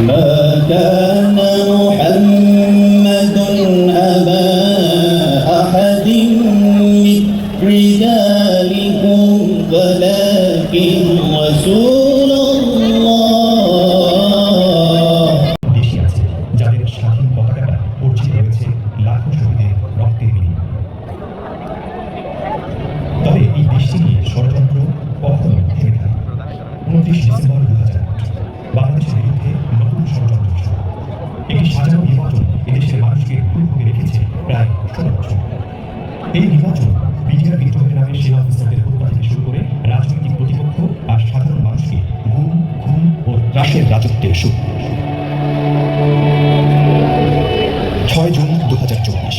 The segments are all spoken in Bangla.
ما كان محمد أبا أحد من رجالكم ولكن رسول الله। দেশে আছে যাদের স্বাধীন পতাকাটা অর্জিত হয়েছে লাখো শহীদের রক্তের বিনিময়ে। তবে এই দেশটি নিয়ে ষড়যন্ত্র কখনো থেমে থাকে। 29 ডিসেম্বর 2008 বাংলাদেশের বিরুদ্ধে নতুন ষড়যন্ত্র শুরু। একটি সাজানো নির্বাচন এদেশের মানুষকে ভুলভাবে রেখেছে প্রায় 16 বছর। এই নির্বাচন বিডিআর বিদ্রোহের নামে সেনা অফিসারদের হত্যা থেকে শুরু করে রাজনৈতিক প্রতিপক্ষ আর সাধারণ মানুষকে গুম, খুন ও ত্রাসের রাজত্বের শুরু। 6 জুন 2024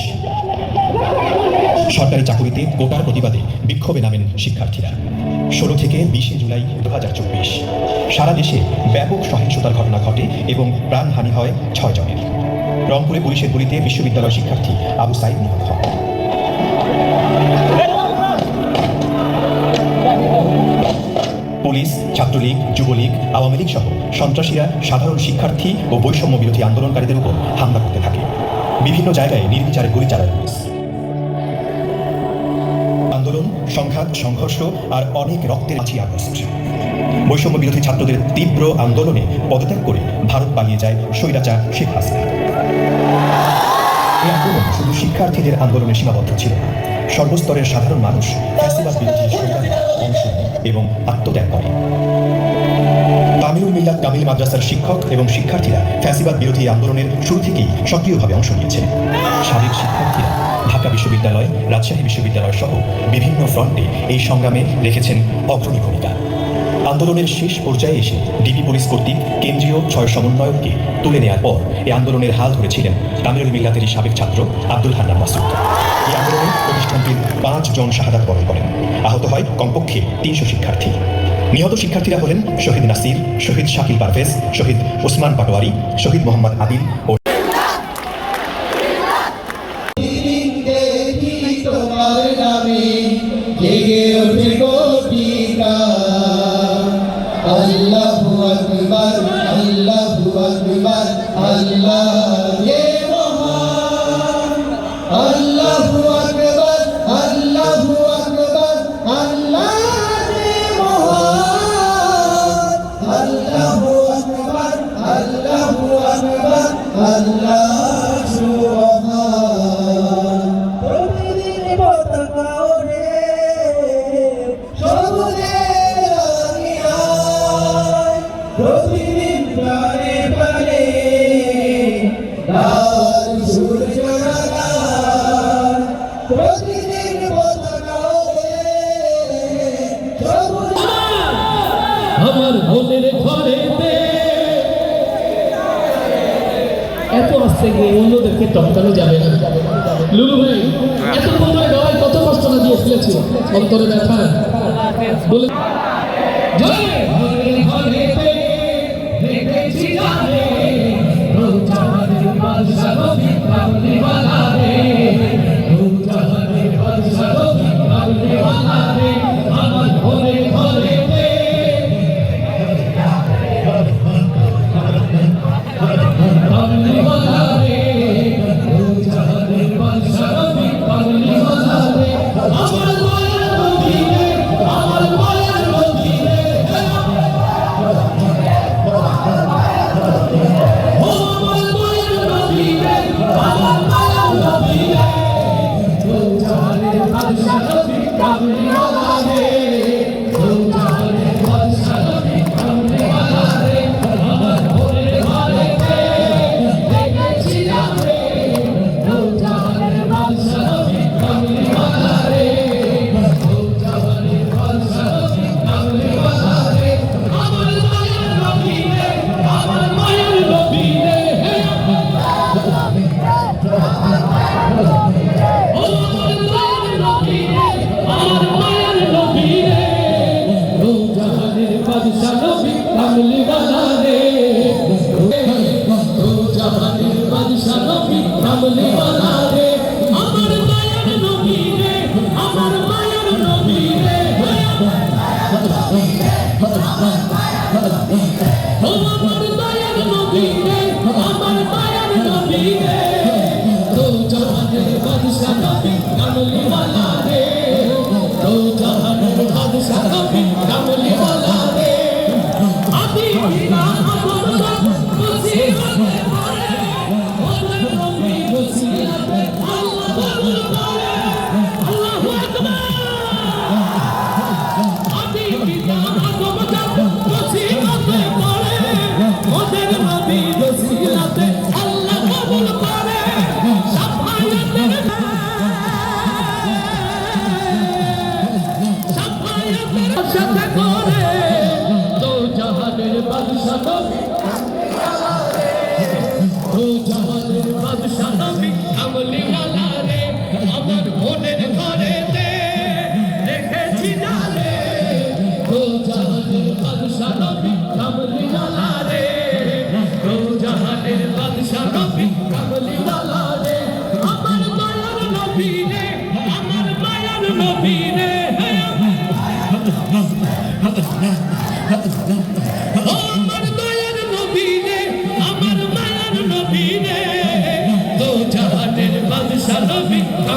সরকারি চাকুরিতে কোটার প্রতিবাদে বিক্ষোভে নামেন শিক্ষার্থীরা। 16 থেকে 20 জুলাই 2024 সারা দেশে ব্যাপক সহিংসতার ঘটনা ঘটে এবং প্রাণহানি হয় 6 জনের। রংপুরে পুলিশের গুলিতে বিশ্ববিদ্যালয় শিক্ষার্থী আবু সাইদ নিহত হন। পুলিশ, ছাত্রলীগ, যুবলীগ, আওয়ামী লীগ সহ সন্ত্রাসীরা সাধারণ শিক্ষার্থী ও বৈষম্য বিরোধী আন্দোলনকারীদের উপর হামলা করতে থাকে। বিভিন্ন জায়গায় নির্বিচারে গুলি চালায় পুলিশ। আন্দোলন, সংঘাত, সংঘর্ষ আর অনেক রক্তের 5 আগস্ট বৈষম্য বিরোধী ছাত্রদের তীব্র আন্দোলনে পদত্যাগ করে ভারত পালিয়ে যায় স্বৈরাচার শেখ হাসিনা। এই আন্দোলন শুধু শিক্ষার্থীদের আন্দোলনে সীমাবদ্ধ ছিল না, সর্বস্তরের সাধারণ মানুষ ফ্যাসিবাদ বিরোধী সংগ্রামে অংশ নেয় এবং আত্মত্যাগ করে। তামিলুল মিল্লাত কামিল মাদ্রাসার শিক্ষক এবং শিক্ষার্থীরা ফ্যাসিবাদ বিরোধী আন্দোলনের শুরু থেকেই সক্রিয়ভাবে অংশ নিয়েছেন। সাবেক শিক্ষার্থীরা ঢাকা বিশ্ববিদ্যালয়, রাজশাহী বিশ্ববিদ্যালয় সহ বিভিন্ন ফ্রন্টে এই সংগ্রামে রেখেছেন অগ্রণী ভূমিকা। আন্দোলনের শেষ পর্যায়ে এসে ডিবি পুলিশ কর্তৃক কেন্দ্রীয় 6 সমন্বয়ককে তুলে নেওয়ার পর এই আন্দোলনের হাল ধরেছিলেন তামিলুল মিল্লাতেরই সাবেক ছাত্র আব্দুল হান্নান মাসুদ। এই আন্দোলনে প্রতিষ্ঠানটির 5 জন শাহাদাত বরণ করেন। আহত হয় কমপক্ষে 300 শিক্ষার্থী। নিহত শিক্ষার্থীরা হলেন শহীদ নাসির, শহীদ শাকিল পারভেজ, শহীদ ওসমান পাটোয়ারি, শহীদ মোহাম্মদ আদিল ও আল্লাহু আকবার, আল্লাহু আকবার, আল্লাহ য়ে মহান, আল্লাহু আকবার, আল্লাহু আকবার, আল্লাহ য়ে মহান, আল্লাহু আকবার, আল্লাহু আকবার, আল্লাহ সুবহান। প্রতিদিন পতাকা ওড়ে সবুজের প্রতিদিন প্রাণে প্রাণে লাল সূর্য রাগান, প্রতিদিন পতাকা ওড়ে সবুজ। আমার মনের ঘরেতে এত আসতে গিয়ে অন্যদেরকে টপকানো যাবে না। লুলু ভাই এত পরে গাওয়ায় কত কষ্ট না দিয়ে ফেলেছে, অন্তরে ব্যথা বলে জয় মনের ঘরেতে রেখেছি জানে রোজানের বাদশা নবী কামলিওয়ালা রে, রোজানের বাদশা নবী কামলিওয়ালা রে, আমার মনের ঘরেতে কামলিওয়ালা রে, রোজানের বাদশা নবী কামলিওয়ালা রে, আমার মায়ের মদিনে, আমার মায়ের মদিনে।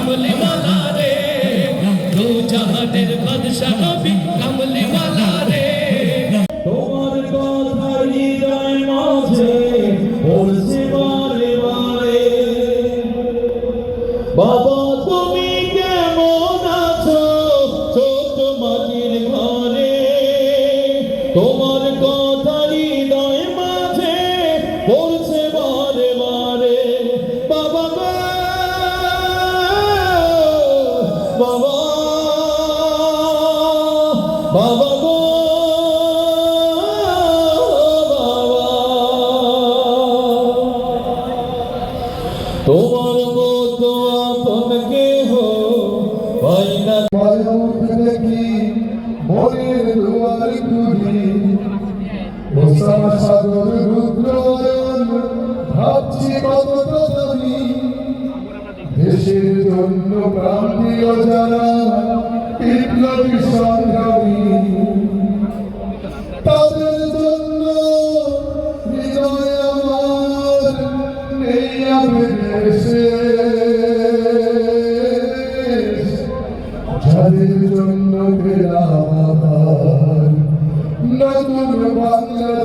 কামলিওয়ালা রে দু জাহানের বাদশা নবী কামলিওয়ালা রে তোমার কথা হৃদয় মাঝে বলছে বারে বারে বাবা তুমি কেমন আছো ছোট মাটির ঘরে তোমার কথা হৃদয় মাঝে বলছে বারে বারে বাবা গো, বাবা বাবা গো তোমার মতো আপন কেহ পাই না দেখি মনের দুয়ার খুলি সাগর রুদ্রয়ন ভাবছি কত দাবি দেশের জন্য প্রাণ দিল যারা বিপ্লবী সংগ্রামী তাদের জন্য হৃদয় আমার নেই যাদের জন্য পেলাম আবার নতুন বাংলাদেশ